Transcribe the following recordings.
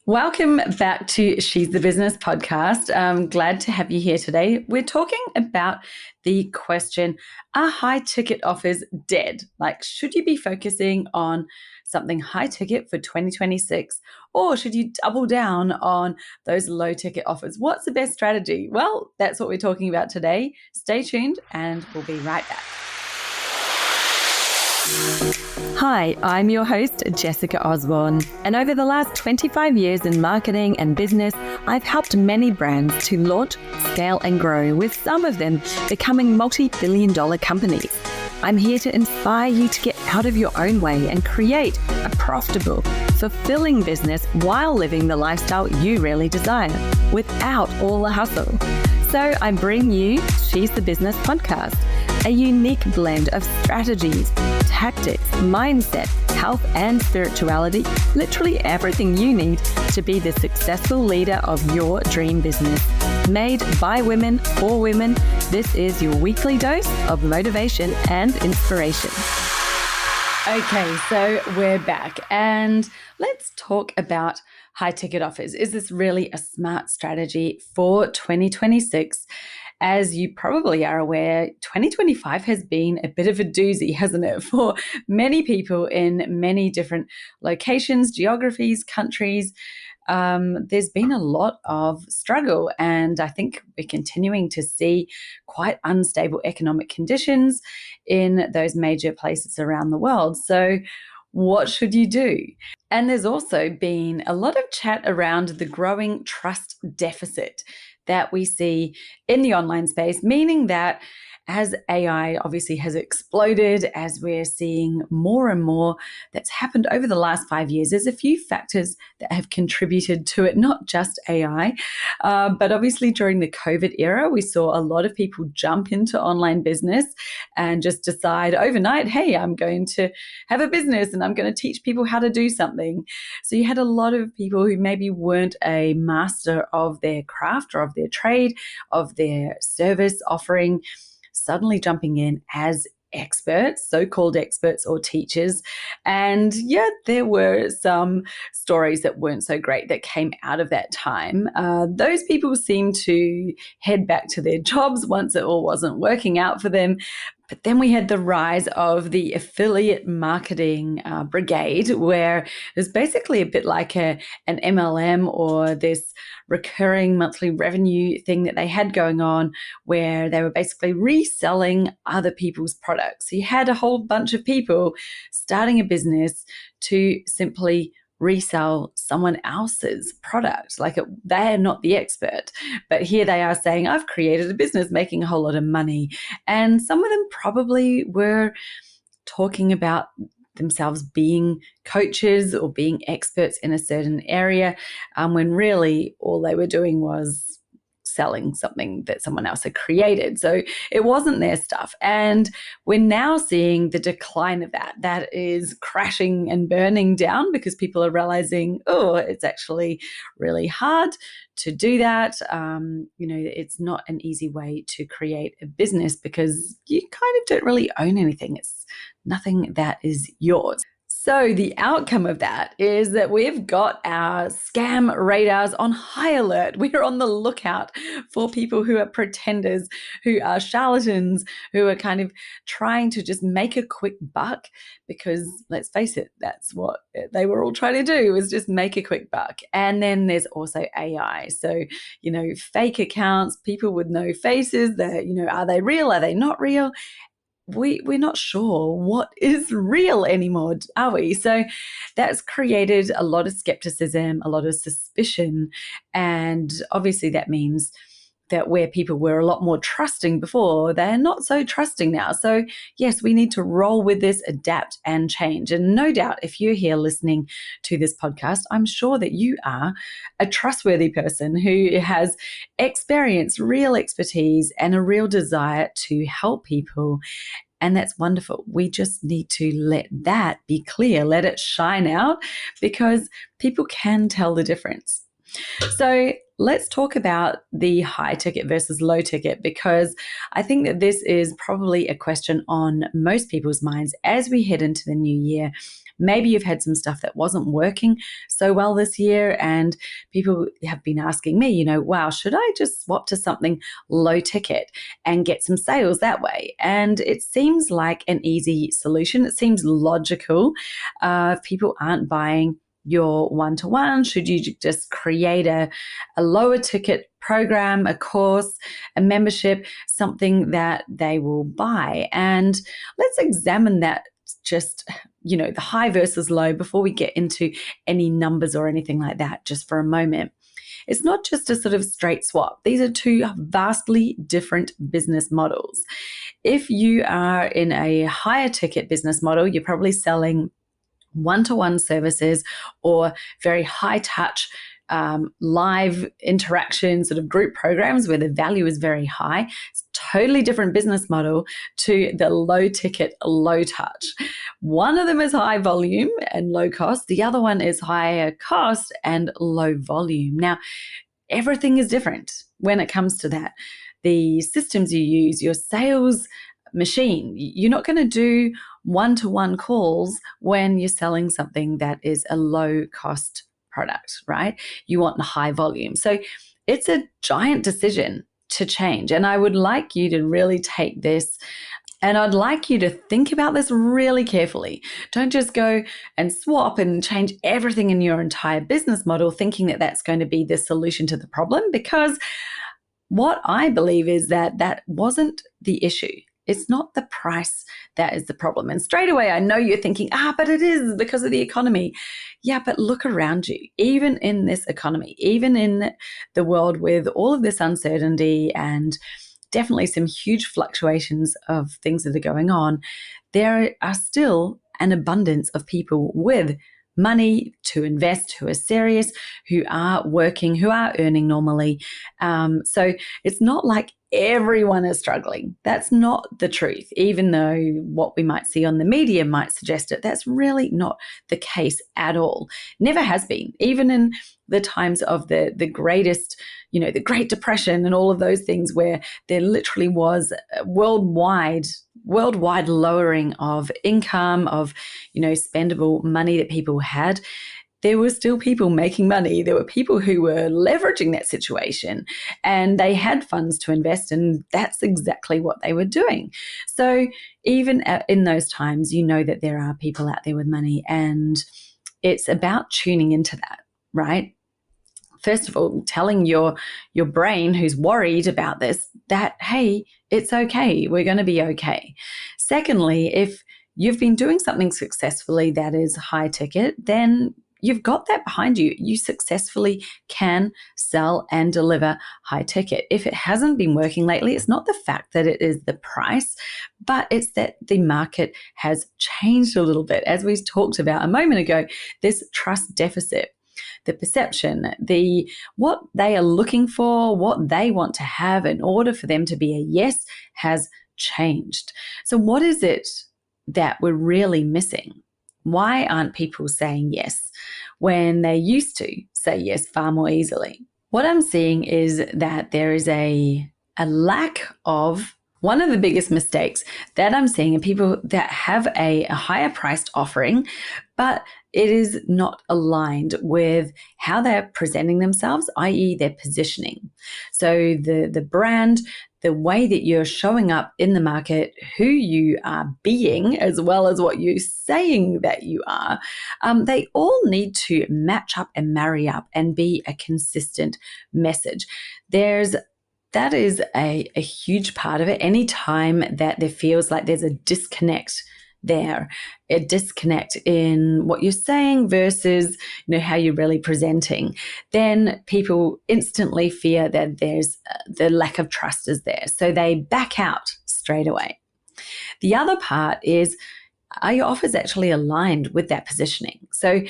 Welcome back to She's the Business podcast. I'm glad to have you here today. We're talking about the question, are high ticket offers dead? Like, should you be focusing on something high ticket for 2026, or should you double down on those low ticket offers? What's the best strategy? Well, that's what we're talking about today. Stay tuned and we'll be right back. Hi, I'm your host, Jessica Osborne, and over the last 25 years in marketing and business, I've helped many brands to launch, scale, and grow, with some of them becoming multi-billion-dollar companies. I'm here to inspire you to get out of your own way and create a profitable, fulfilling business while living the lifestyle you really desire, without all the hustle. So I bring you She's the Business podcast, a unique blend of strategies, tactics, mindset, health, and spirituality, literally everything you need to be the successful leader of your dream business. Made by women for women, this is your weekly dose of motivation and inspiration. Okay, so we're back and let's talk about high ticket offers. Is this really a smart strategy for 2026? As you probably are aware, 2025 has been a bit of a doozy, hasn't it, for many people in many different locations, geographies, countries. There's been a lot of struggle, and I think we're continuing to see quite unstable economic conditions in those major places around the world. So what should you do? And there's also been a lot of chat around the growing trust deficit that we see in the online space, meaning that as AI obviously has exploded, as we're seeing more and more that's happened over the last 5 years, there's a few factors that have contributed to it, not just AI. But obviously during the COVID era, we saw a lot of people jump into online business and just decide overnight, hey, I'm going to have a business and I'm going to teach people how to do something. So you had a lot of people who maybe weren't a master of their craft or of their trade, of their service offering, suddenly jumping in as experts, so-called experts or teachers. And yeah, there were some stories that weren't so great that came out of that time. Those people seemed to head back to their jobs once it all wasn't working out for them. But then we had the rise of the affiliate marketing brigade, where there's basically a bit like an MLM or this recurring monthly revenue thing that they had going on, where they were basically reselling other people's products. So you had a whole bunch of people starting a business to simply resell someone else's product. They're not the expert, but here they are saying, I've created a business making a whole lot of money. And some of them probably were talking about themselves being coaches or being experts in a certain area, when really all they were doing was selling something that someone else had created. So it wasn't their stuff. And we're now seeing the decline of that. That is crashing and burning down because people are realizing, oh, it's actually really hard to do that. It's not an easy way to create a business because you kind of don't really own anything. It's nothing that is yours. So the outcome of that is that we've got our scam radars on high alert. We're on the lookout for people who are pretenders, who are charlatans, who are kind of trying to just make a quick buck, because let's face it, that's what they were all trying to do, was just make a quick buck. And then there's also AI. So, fake accounts, people with no faces, are they real? Are they not real? We're not sure what is real anymore, are we? So that's created a lot of skepticism, a lot of suspicion. And obviously that means that where people were a lot more trusting before, they're not so trusting now. So yes, we need to roll with this, adapt and change. And no doubt, if you're here listening to this podcast, I'm sure that you are a trustworthy person who has experience, real expertise, and a real desire to help people. And that's wonderful. We just need to let that be clear, let it shine out, because people can tell the difference. So let's talk about the high ticket versus low ticket, because I think that this is probably a question on most people's minds as we head into the new year. Maybe you've had some stuff that wasn't working so well this year, and people have been asking me, wow, should I just swap to something low ticket and get some sales that way? And it seems like an easy solution. It seems logical. If people aren't buying your one-to-one, should you just create a lower ticket program, a course, a membership, something that they will buy? And let's examine that, just the high versus low, before we get into any numbers or anything like that, just for a moment. It's not just a sort of straight swap. These are two vastly different business models. If you are in a higher ticket business model, you're probably selling one-to-one services or very high touch live interaction sort of group programs where the value is very high. It's a totally different business model to the low ticket, low touch. One of them is high volume and low cost. The other one is higher cost and low volume. Now, everything is different when it comes to that. The systems you use, your sales machine, you're not going to do one-to-one calls when you're selling something that is a low cost product, right? You want the high volume. So it's a giant decision to change. And I would like you to really take this, and I'd like you to think about this really carefully. Don't just go and swap and change everything in your entire business model thinking that that's going to be the solution to the problem, because what I believe is that that wasn't the issue. It's not the price that is the problem. And straight away, I know you're thinking, but it is because of the economy. Yeah, but look around you. Even in this economy, even in the world with all of this uncertainty and definitely some huge fluctuations of things that are going on, there are still an abundance of people with money to invest, who are serious, who are working, who are earning normally. So it's not like everyone is struggling. That's not the truth, even though what we might see on the media might suggest it. That's really not the case at all. Never has been. Even in the times of the greatest, the Great Depression and all of those things, where there literally was a worldwide lowering of income, of, spendable money that people had, there were still people making money. There were people who were leveraging that situation, and they had funds to invest, and that's exactly what they were doing. So even in those times, that there are people out there with money, and it's about tuning into that, right? First of all, telling your brain, who's worried about this, that, hey, it's okay. We're going to be okay. Secondly, if you've been doing something successfully that is high ticket, then you've got that behind you. You successfully can sell and deliver high ticket. If it hasn't been working lately, it's not the fact that it is the price, but it's that the market has changed a little bit. As we talked about a moment ago, this trust deficit, the perception, what they are looking for, what they want to have in order for them to be a yes, has changed. So what is it that we're really missing? Why aren't people saying yes when they used to say yes far more easily? What I'm seeing is that there is a lack of, one of the biggest mistakes that I'm seeing in people that have a higher priced offering, but it is not aligned with how they're presenting themselves, i.e. their positioning. So the brand, the way that you're showing up in the market, who you are being, as well as what you're saying that you are, they all need to match up and marry up and be a consistent message. That is a huge part of it. Anytime that there feels like there's a disconnect there, a disconnect in what you're saying versus how you're really presenting, then people instantly fear that there's the lack of trust is there, so they back out straight away. The other part is, are your offers actually aligned with that positioning? So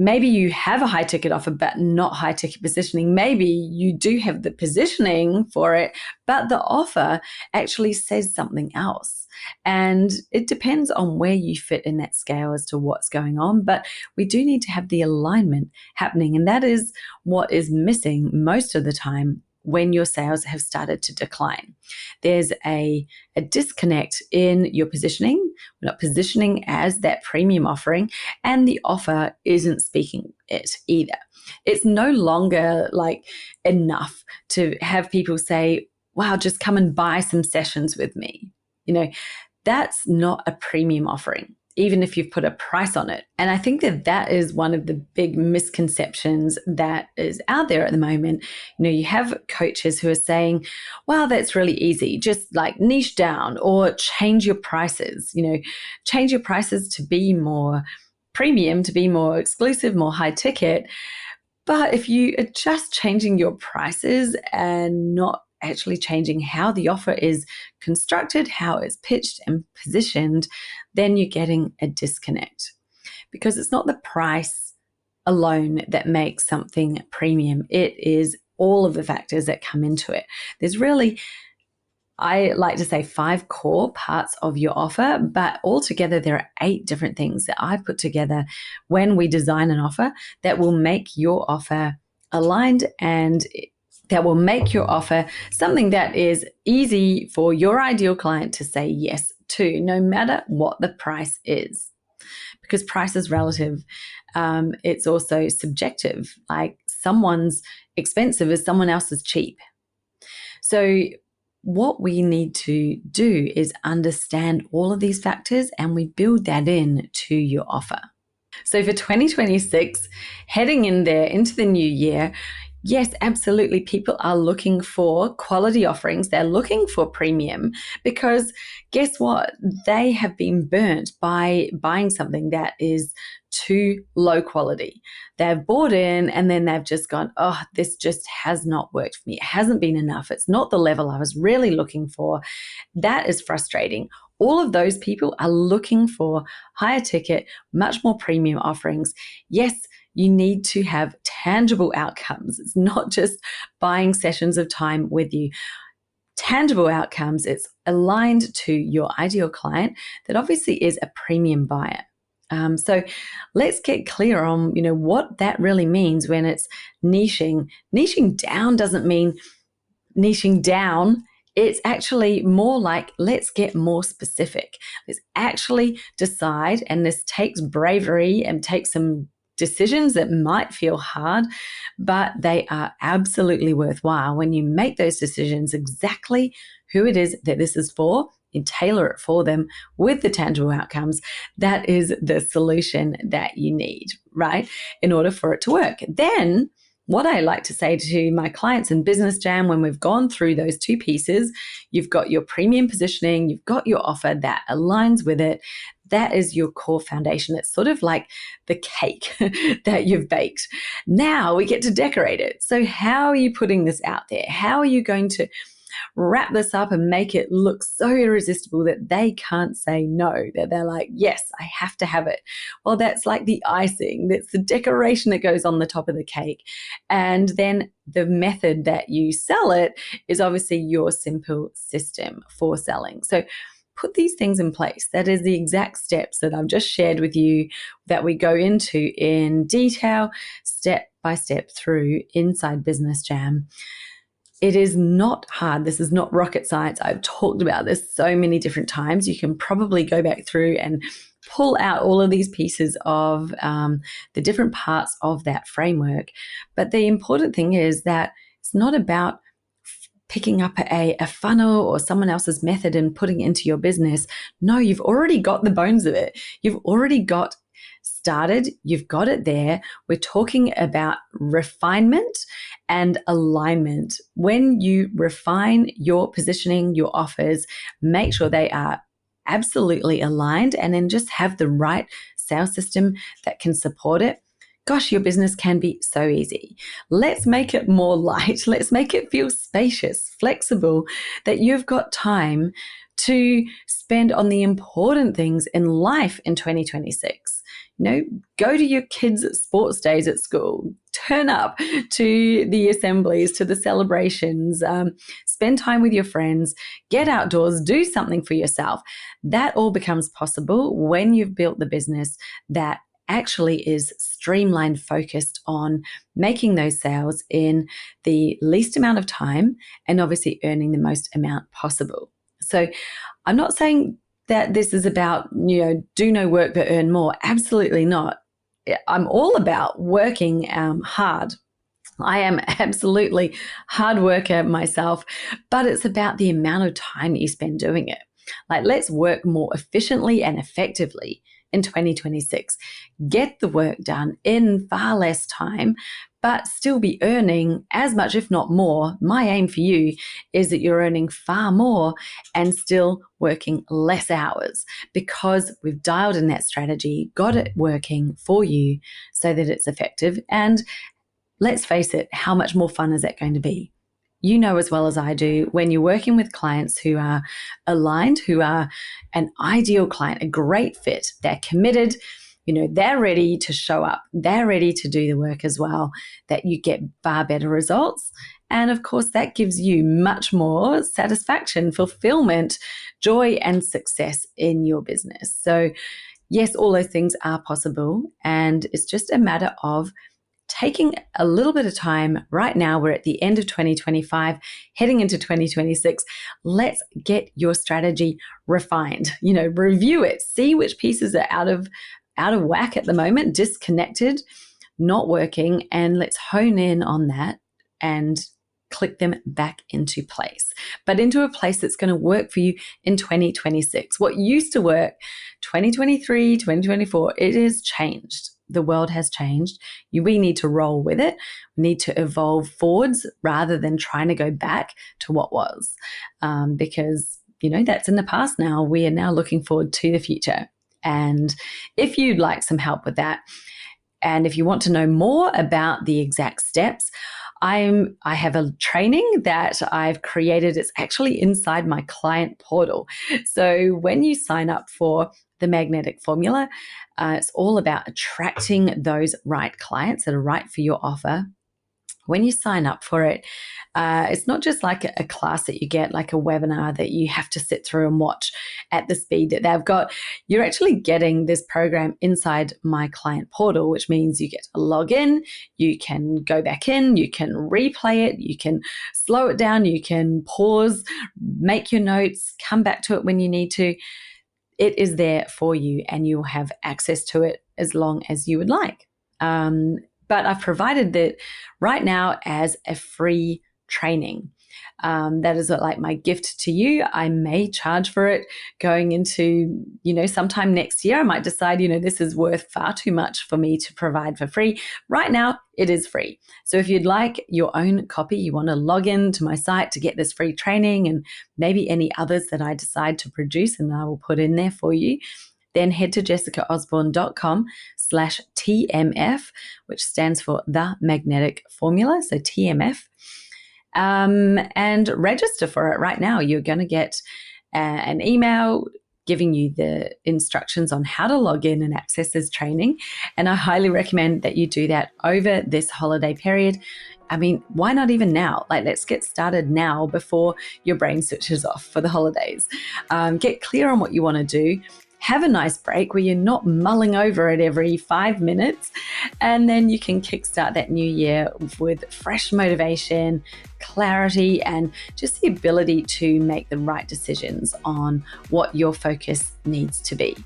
maybe you have a high ticket offer, but not high ticket positioning. Maybe you do have the positioning for it, but the offer actually says something else. And it depends on where you fit in that scale as to what's going on. But we do need to have the alignment happening. And that is what is missing most of the time when your sales have started to decline. There's a disconnect in your positioning. We're not positioning as that premium offering, and the offer isn't speaking it either. It's no longer like enough to have people say, wow, just come and buy some sessions with me. That's not a premium offering, even if you've put a price on it. And I think that is one of the big misconceptions that is out there at the moment. You have coaches who are saying, wow, that's really easy. Just like niche down or change your prices, change your prices to be more premium, to be more exclusive, more high ticket. But if you are just changing your prices and not actually changing how the offer is constructed, how it's pitched and positioned, then you're getting a disconnect, because it's not the price alone that makes something premium. It is all of the factors that come into it. There's really, I like to say, 5 core parts of your offer, but altogether there are 8 different things that I put together when we design an offer that will make your offer aligned and that will make your offer something that is easy for your ideal client to say yes to, no matter what the price is. Because price is relative. It's also subjective. Like someone's expensive is someone else's cheap. So what we need to do is understand all of these factors, and we build that in to your offer. So for 2026, heading in there into the new year, yes, absolutely. People are looking for quality offerings. They're looking for premium, because guess what? They have been burnt by buying something that is too low quality. They've bought in and then they've just gone, oh, this just has not worked for me. It hasn't been enough. It's not the level I was really looking for. That is frustrating. All of those people are looking for higher ticket, much more premium offerings. Yes, you need to have tangible outcomes. It's not just buying sessions of time with you. Tangible outcomes, it's aligned to your ideal client that obviously is a premium buyer. So let's get clear on, what that really means when it's niching. Niching down doesn't mean niching down. It's actually more like, let's get more specific. Let's actually decide, and this takes bravery and takes some decisions that might feel hard, but they are absolutely worthwhile when you make those decisions exactly who it is that this is for and tailor it for them with the tangible outcomes. That is the solution that you need, right? In order for it to work. Then what I like to say to my clients in Business Jam, when we've gone through those 2 pieces, you've got your premium positioning, you've got your offer that aligns with it. That is your core foundation. It's sort of like the cake that you've baked. Now we get to decorate it. So how are you putting this out there? How are you going to wrap this up and make it look so irresistible that they can't say no, that they're like, yes, I have to have it? Well, that's like the icing. That's the decoration that goes on the top of the cake. And then the method that you sell it is obviously your simple system for selling. So put these things in place. That is the exact steps that I've just shared with you that we go into in detail, step by step through inside Business Jam. It is not hard. This is not rocket science. I've talked about this so many different times. You can probably go back through and pull out all of these pieces of the different parts of that framework. But the important thing is that it's not about picking up a funnel or someone else's method and putting it into your business. No, you've already got the bones of it. You've already got started. You've got it there. We're talking about refinement and alignment. When you refine your positioning, your offers, make sure they are absolutely aligned, and then just have the right sales system that can support it. Gosh, your business can be so easy. Let's make it more light. Let's make it feel spacious, flexible, that you've got time to spend on the important things in life in 2026. go to your kids' sports days at school, turn up to the assemblies, to the celebrations, spend time with your friends, get outdoors, do something for yourself. That all becomes possible when you've built the business that actually is streamlined, focused on making those sales in the least amount of time and obviously earning the most amount possible. So I'm not saying that this is about, do no work but earn more. Absolutely not. I'm all about working hard. I am absolutely hard worker myself, but it's about the amount of time you spend doing it. Like, let's work more efficiently and effectively in 2026. Get the work done in far less time, but still be earning as much, if not more. My aim for you is that you're earning far more and still working less hours, because we've dialed in that strategy, got it working for you so that it's effective. And let's face it, how much more fun is that going to be? You know as well as I do, when you're working with clients who are aligned, who are an ideal client, a great fit, they're committed, they're ready to show up, they're ready to do the work as well, that you get far better results. And of course, that gives you much more satisfaction, fulfillment, joy, and success in your business. So yes, all those things are possible. And it's just a matter of taking a little bit of time right now. We're at the end of 2025, heading into 2026. Let's get your strategy refined, review it, see which pieces are out of whack at the moment, disconnected, not working, and let's hone in on that and click them back into place, but into a place that's going to work for you in 2026. What used to work 2023, 2024, it has changed. The world has changed. We need to roll with it. We need to evolve forwards rather than trying to go back to what was, because, that's in the past now. We are now looking forward to the future. And if you'd like some help with that, and if you want to know more about the exact steps, I have a training that I've created. It's actually inside my client portal. So when you sign up for the Magnetic Formula, it's all about attracting those right clients that are right for your offer. When you sign up for it, it's not just like a class that you get, like a webinar that you have to sit through and watch at the speed that they've got. You're actually getting this program inside my client portal, which means you get to log in, you can go back in, you can replay it, you can slow it down, you can pause, make your notes, come back to it when you need to. It is there for you and you'll have access to it as long as you would like. But I've provided that right now as a free training. That is like my gift to you. I may charge for it going into, sometime next year. I might decide, this is worth far too much for me to provide for free. Right now, it is free. So if you'd like your own copy, you want to log in to my site to get this free training and maybe any others that I decide to produce and I will put in there for you, then head to jessicaosborne.com/TMF, which stands for The Magnetic Formula, so TMF, and register for it right now. You're going to get an email giving you the instructions on how to log in and access this training. And I highly recommend that you do that over this holiday period. I mean, why not even now? Let's get started now before your brain switches off for the holidays. Get clear on what you want to do. Have a nice break where you're not mulling over it every 5 minutes. And then you can kickstart that new year with fresh motivation, clarity, and just the ability to make the right decisions on what your focus needs to be.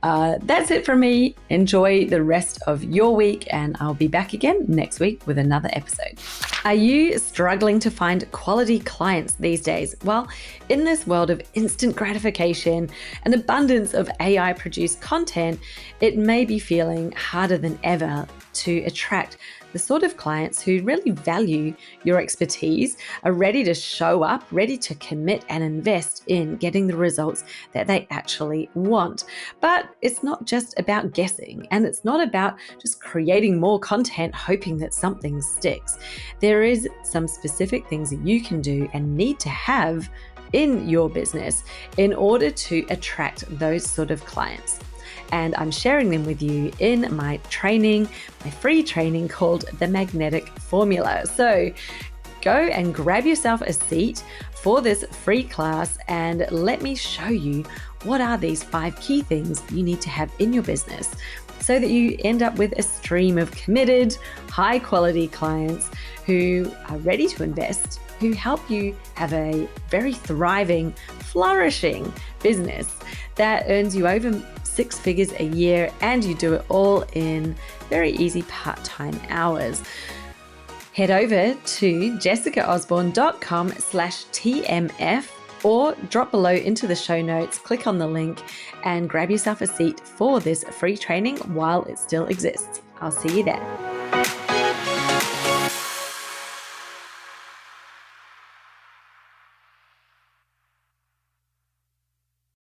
That's it from me. Enjoy the rest of your week, and I'll be back again next week with another episode. Are you struggling to find quality clients these days? Well, in this world of instant gratification and abundance of AI-produced content, it may be feeling harder than ever to attract the sort of clients who really value your expertise, are ready to show up, ready to commit and invest in getting the results that they actually want. But it's not just about guessing, and it's not about just creating more content hoping that something sticks. There is some specific things that you can do and need to have in your business in order to attract those sort of clients. and I'm sharing them with you in my training, my free training called The Magnetic Formula. So go and grab yourself a seat for this free class and let me show you what are these 5 key things you need to have in your business so that you end up with a stream of committed, high quality clients who are ready to invest, who help you have a very thriving, flourishing business that earns you over 6 figures a year, and you do it all in very easy part-time hours. Head over to jessicaosborne.com/TMF or drop below into the show notes, click on the link and grab yourself a seat for this free training while it still exists. I'll see you there.